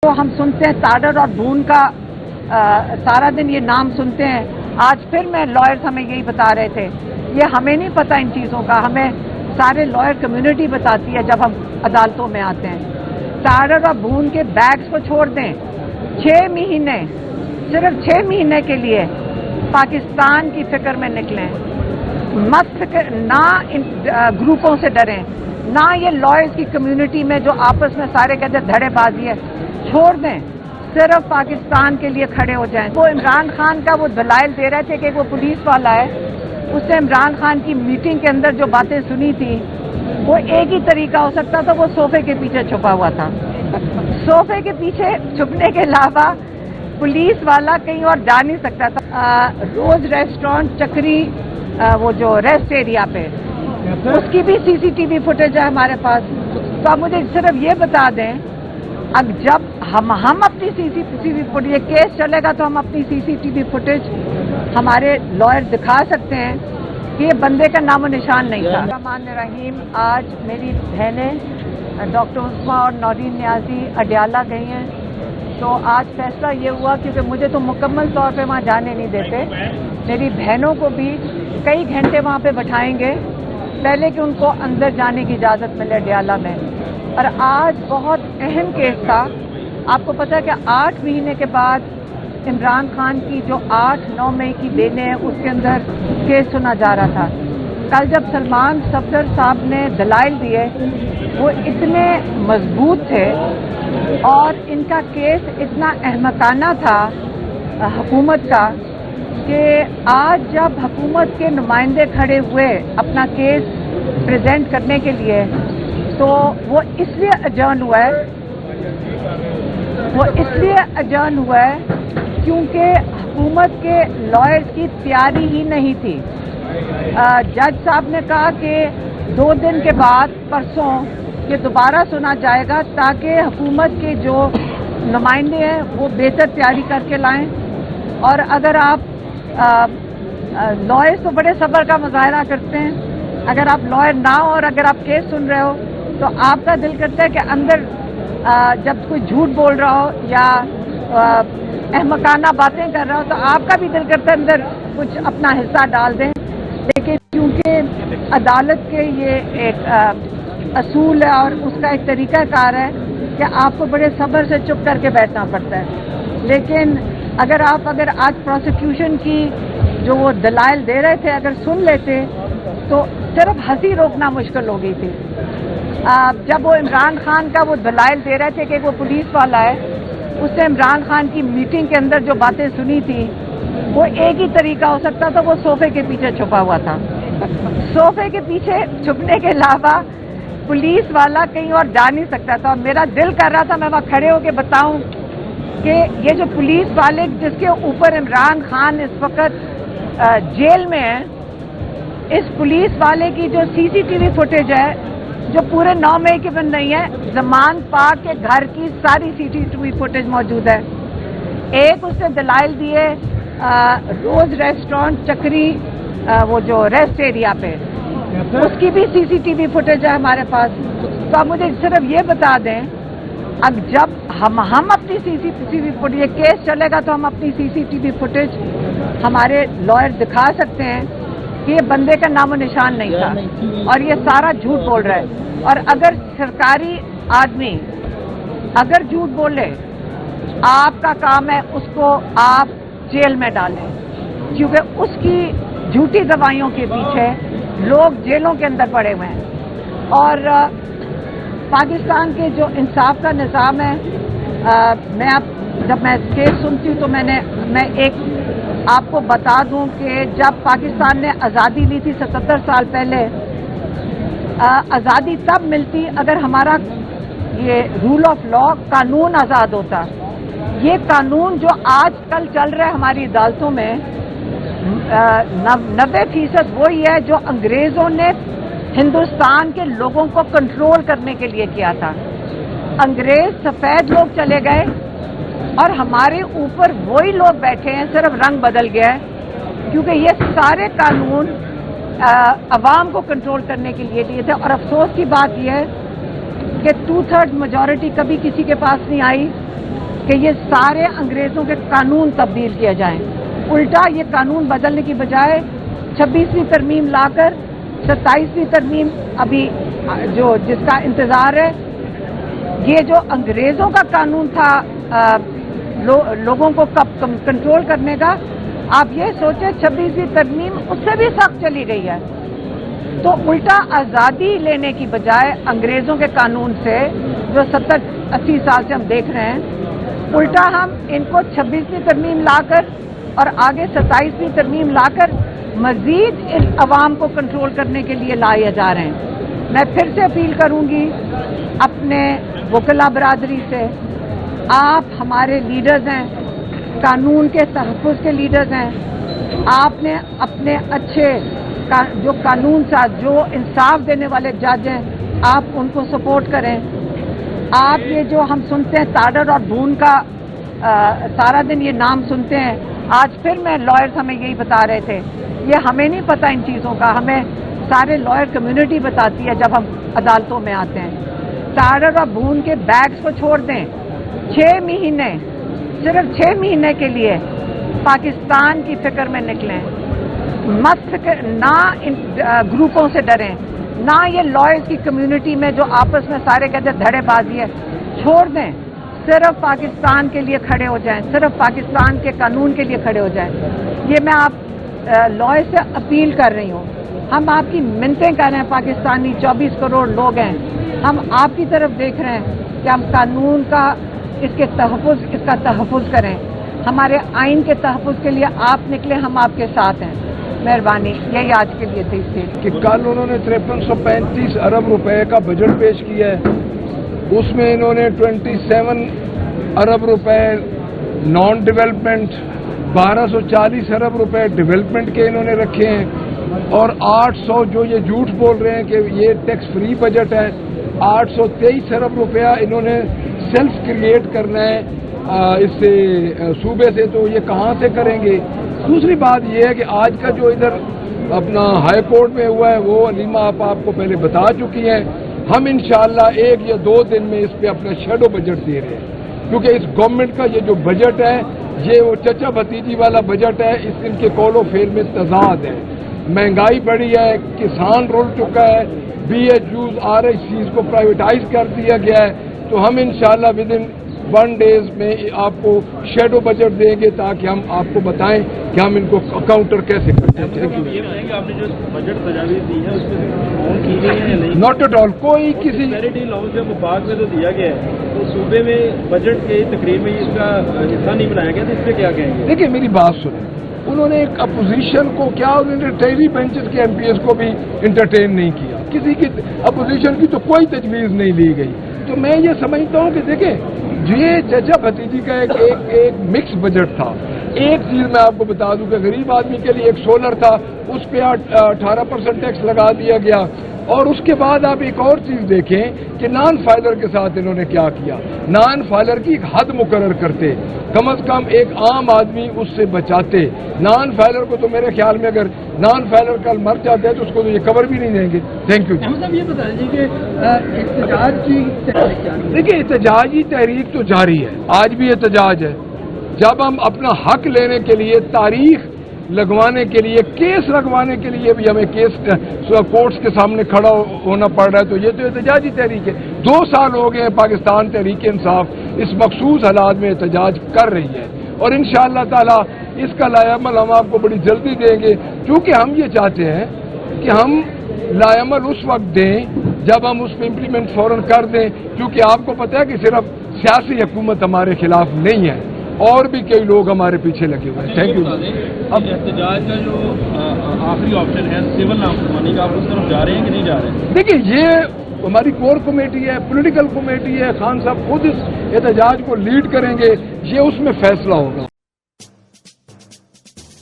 तो हम सुनते हैं ताडर और भून का सारा दिन ये नाम सुनते हैं। आज फिर मैं लॉयर्स हमें यही बता रहे थे, ये हमें नहीं पता इन चीज़ों का, हमें सारे लॉयर कम्युनिटी बताती है जब हम अदालतों में आते हैं। ताडर और भून के बैग्स को छोड़ दें, 6 महीने, सिर्फ 6 महीने के लिए पाकिस्तान की फिक्र में निकलें। मत फिक्र ना इन ग्रुपों से डरें, ना ये लॉयर्स की कम्युनिटी में जो आपस में सारे कहते धड़ेबाजी है, छोड़ दें, सिर्फ पाकिस्तान के लिए खड़े हो जाएं। वो इमरान खान का वो दलाइल दे रहे थे कि वो पुलिस वाला है, उसने इमरान खान की मीटिंग के अंदर जो बातें सुनी थी वो एक ही तरीका हो सकता था, वो सोफे के पीछे छुपा हुआ था। सोफे के पीछे छुपने के अलावा पुलिस वाला कहीं और जा नहीं सकता था। रोज रेस्टोरेंट चक्री वो जो रेस्ट एरिया पे, उसकी भी सीसीटीवी फुटेज है हमारे पास। तो आप मुझे सिर्फ ये बता दें, अब जब हम अपनी सीसीटीवी फुटेज, ये केस चलेगा तो हम अपनी सीसीटीवी फुटेज हमारे लॉयर दिखा सकते हैं कि ये बंदे का नामो निशान नहीं था। रहमान रहीम, आज मेरी बहनें डॉक्टर उस्मा और नौरीन न्याजी अडयाला गई हैं, तो आज फैसला ये हुआ क्योंकि मुझे तो मुकम्मल तौर पे वहाँ जाने नहीं देते, मेरी बहनों को भी कई घंटे वहाँ पे बैठाएंगे पहले कि उनको अंदर जाने की इजाज़त मिले अडयाला में। और आज बहुत अहम केस था, आपको पता है कि 8 महीने के बाद इमरान खान की जो 8-9 मई की बेने है उसके अंदर केस सुना जा रहा था। कल जब सलमान सफदर साहब ने दलाइल दिए वो इतने मजबूत थे और इनका केस इतना अहमकाना था हुकूमत का कि आज जब हुकूमत के नुमाइंदे खड़े हुए अपना केस प्रेजेंट करने के लिए, तो वो इसलिए अजर्न हुआ है, क्योंकि हुकूमत के लॉयर्स की तैयारी ही नहीं थी। जज साहब ने कहा कि 2 दिन के बाद परसों ये दोबारा सुना जाएगा ताकि हुकूमत के जो नुमाइंदे हैं वो बेहतर तैयारी करके लाएं। और अगर आप लॉयर्स तो बड़े सब्र का मुजाहरा करते हैं, अगर आप लॉयर ना हो और अगर आप केस सुन रहे हो तो आपका दिल करता है कि अंदर जब कोई झूठ बोल रहा हो या अहमकाना बातें कर रहा हो तो आपका भी दिल करता है अंदर कुछ अपना हिस्सा डाल दें। लेकिन क्योंकि अदालत के ये एक असूल है और उसका एक तरीक़ाकार है कि आपको बड़े सब्र से चुप करके बैठना पड़ता है। लेकिन अगर आज प्रोसिक्यूशन की जो वो दलाइल दे रहे थे अगर सुन लेते तो सिर्फ हंसी रोकना मुश्किल हो गई थी। जब वो इमरान खान का वो दलाइल दे रहे थे कि वो पुलिस वाला है, उसने इमरान खान की मीटिंग के अंदर जो बातें सुनी थी वो एक ही तरीका हो सकता था, वो सोफे के पीछे छुपा हुआ था। सोफे के पीछे छुपने के अलावा पुलिस वाला कहीं और जा नहीं सकता था। और मेरा दिल कर रहा था मैं वहाँ खड़े होकर बताऊं कि ये जो पुलिस वाले जिसके ऊपर इमरान खान इस वक्त जेल में है, इस पुलिस वाले की जो सीसीटीवी फुटेज है जो पूरे 9 मई की बन रही है, जमान पाक के घर की सारी सीसीटीवी फुटेज मौजूद है। एक उसने दलाइल दिए रोज रेस्टोरेंट चक्री वो जो रेस्ट एरिया पे, उसकी भी सीसीटीवी फुटेज है हमारे पास। तो आप मुझे सिर्फ ये बता दें, अब जब हम अपनी सीसीटीवी फुटेज, ये केस चलेगा तो हम अपनी सीसीटीवी फुटेज हमारे लॉयर दिखा सकते हैं कि ये बंदे का नामो निशान नहीं था और ये सारा झूठ बोल रहा है। और अगर सरकारी आदमी अगर झूठ बोले, आपका काम है उसको आप जेल में डालें, क्योंकि उसकी झूठी दवाइयों के पीछे लोग जेलों के अंदर पड़े हुए हैं। और पाकिस्तान के जो इंसाफ का निज़ाम है, जब मैं केस सुनती हूँ तो मैं एक आपको बता दूं कि जब पाकिस्तान ने आज़ादी ली थी 77 साल पहले, आज़ादी तब मिलती अगर हमारा ये रूल ऑफ लॉ कानून आज़ाद होता। ये कानून जो आज कल चल रहा है हमारी अदालतों में, 90% वही है जो अंग्रेज़ों ने हिंदुस्तान के लोगों को कंट्रोल करने के लिए किया था। अंग्रेज सफ़ेद लोग चले गए और हमारे ऊपर वही लोग बैठे हैं, सिर्फ रंग बदल गया है, क्योंकि ये सारे कानून अवाम को कंट्रोल करने के लिए दिए थे। और अफसोस की बात यह है कि 2/3 मेजॉरिटी कभी किसी के पास नहीं आई कि ये सारे अंग्रेज़ों के कानून तब्दील किए जाएं। उल्टा ये कानून बदलने की बजाय 26वीं तरमीम लाकर 27वीं तरमीम अभी जो जिसका इंतज़ार है, ये जो अंग्रेज़ों का कानून था लोगों को कंट्रोल करने का, आप ये सोचें 26वीं तरमीम उससे भी सख्त चली गई है। तो उल्टा आज़ादी लेने की बजाय अंग्रेज़ों के कानून से जो 70-80 साल से हम देख रहे हैं, उल्टा हम इनको 26वीं तरमीम लाकर और आगे 27वीं तरमीम लाकर मज़ीद इस अवाम को कंट्रोल करने के लिए लाए जा रहे हैं। मैं फिर से अपील करूंगी अपने वकला बरादरी से, आप हमारे लीडर्स हैं, कानून के तहफ़्फ़ुज़ के लीडर्स हैं, आपने अपने अच्छे जो कानून साज, जो इंसाफ देने वाले जज हैं, आप उनको सपोर्ट करें। आप ये जो हम सुनते हैं ताडर और भून का सारा दिन ये नाम सुनते हैं, आज फिर मैं लॉयर्स हमें यही बता रहे थे, ये हमें नहीं पता इन चीज़ों का, हमें सारे लॉयर कम्युनिटी बताती है जब हम अदालतों में आते हैं। ताडर और भून के बैग्स को छोड़ दें, 6 महीने, सिर्फ 6 महीने के लिए पाकिस्तान की फिक्र में निकलें, मत ना इन ग्रुपों से डरें, ना ये लॉयर्स की कम्युनिटी में जो आपस में सारे कहते हैं धड़ेबाजी है, छोड़ दें, सिर्फ पाकिस्तान के लिए खड़े हो जाएं, सिर्फ पाकिस्तान के कानून के लिए खड़े हो जाएं। ये मैं आप लॉयर से अपील कर रही हूँ, हम आपकी मिन्नतें कर रहे हैं, पाकिस्तानी 24 करोड़ लोग हैं, हम आपकी तरफ देख रहे हैं कि हम कानून का इसका तहफ़्फ़ुज़ करें, हमारे आइन के तहफ़्फ़ुज़ के लिए आप निकले, हम आपके साथ हैं। मेहरबानी, यही आज के लिए थी कि कल उन्होंने 5335 अरब रुपए का बजट पेश किया है, उसमें इन्होंने 27 अरब रुपए नॉन डेवलपमेंट, 1240 अरब रुपए डेवलपमेंट के इन्होंने रखे हैं, और 800 जो ये झूठ बोल रहे हैं कि ये टैक्स फ्री बजट है, 823 अरब रुपया इन्होंने सेल्फ क्रिएट करना है इससे सूबे से, तो ये कहाँ से करेंगे। दूसरी बात यह है कि आज का जो इधर अपना हाई कोर्ट में हुआ है वो अलीमा आप आपको पहले बता चुकी हैं, हम इंशाअल्लाह 1 या 2 दिन में इस पे अपना शैडो बजट दे रहे हैं, क्योंकि इस गवर्नमेंट का ये जो बजट है ये वो चचा भतीजी वाला बजट है, इस इनके कौलो फेल में तजाद है, महंगाई बढ़ी है, किसान रुल चुका है, BHUs RHCs को प्राइवेटाइज कर दिया गया है, तो हम इंशाअल्लाह विद इन 1 डेज में आपको शेडो बजट देंगे ताकि हम आपको बताएं कि हम इनको काउंटर कैसे करते हैं। आपने जो बजट तजावीज़ दी है उसमें की गई है नहीं? नॉट एट ऑल, कोई किसी मुबाक में तो दिया गया है, तो सूबे में बजट के तकरीर में इसका हिस्सा नहीं बनाया गया, तो इस पर क्या कहेंगे? देखिए मेरी बात सुने, उन्होंने एक अपोजिशन को क्या, उन्होंने टेरी बेंचेस के MPs को भी इंटरटेन नहीं किया, किसी की अपोजिशन की तो कोई तजवीज़ नहीं ली गई। तो मैं ये समझता हूँ कि देखें ये चचा भतीजी का एक मिक्स बजट था। एक चीज मैं आपको बता दूं कि गरीब आदमी के लिए एक सोलर था, उस पर 18% टैक्स लगा दिया गया, और उसके बाद आप एक और चीज देखें कि नॉन फाइलर के साथ इन्होंने क्या किया, नॉन फाइलर की एक हद मुकर्रर करते, कम अज कम एक आम आदमी उससे बचाते। नॉन फाइलर को तो मेरे ख्याल में अगर नॉन फाइलर कल मर जाते हैं तो उसको तो ये कवर भी नहीं देंगे। Thank you. ये बता दीजिए कि एहतजाज की देखिए एहतजाजी तहरीक तो जारी है, आज भी एहतजाज है। जब हम अपना हक लेने के लिए, तारीख लगवाने के लिए, केस लगवाने के लिए भी हमें केस कोर्ट्स के सामने खड़ा होना पड़ रहा है, तो ये तो एहतजाजी तहरीक है। 2 साल हो गए पाकिस्तान तहरीक इंसाफ इस मखसूस हालात में एहतजाज कर रही है, और इंशाअल्लाह ताला इसका लायामल हम आपको बड़ी जल्दी देंगे, क्योंकि हम ये चाहते हैं कि हम लायामल उस वक्त दें जब हम उस पर इम्प्लीमेंट फौरन कर दें, क्योंकि आपको पता है कि सिर्फ सियासी हुकूमत हमारे खिलाफ नहीं है, और भी कई लोग हमारे पीछे लगे हुए हैं। Thank you. अब एहतजाज का जो आखिरी ऑप्शन है सिविल नाफरमानी का, आप उस तरफ जा रहे हैं कि नहीं जा रहे हैं? देखिए ये हमारी कोर कमेटी है, पॉलिटिकल कमेटी है, खान साहब खुद इस एहतजाज को लीड करेंगे, ये उसमें फैसला होगा।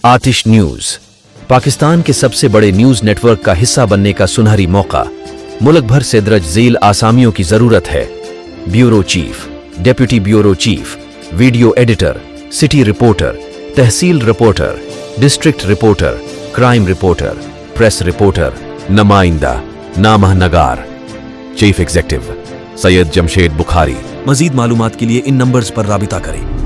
आतिश न्यूज पाकिस्तान के सबसे बड़े न्यूज नेटवर्क का हिस्सा बनने का सुनहरी मौका। मुल्क भर से दर्ज झील आसामियों की जरूरत है। Bureau chief, deputy bureau chief, video editor, city reporter, तहसील reporter, district reporter, crime reporter, press reporter, नुमाइंदा, नामह नगार, चीफ एग्जीक्यूटिव, सैयद जमशेद बुखारी। मजीद मालूमात के लिए इन नंबर्स पर राबिता करें।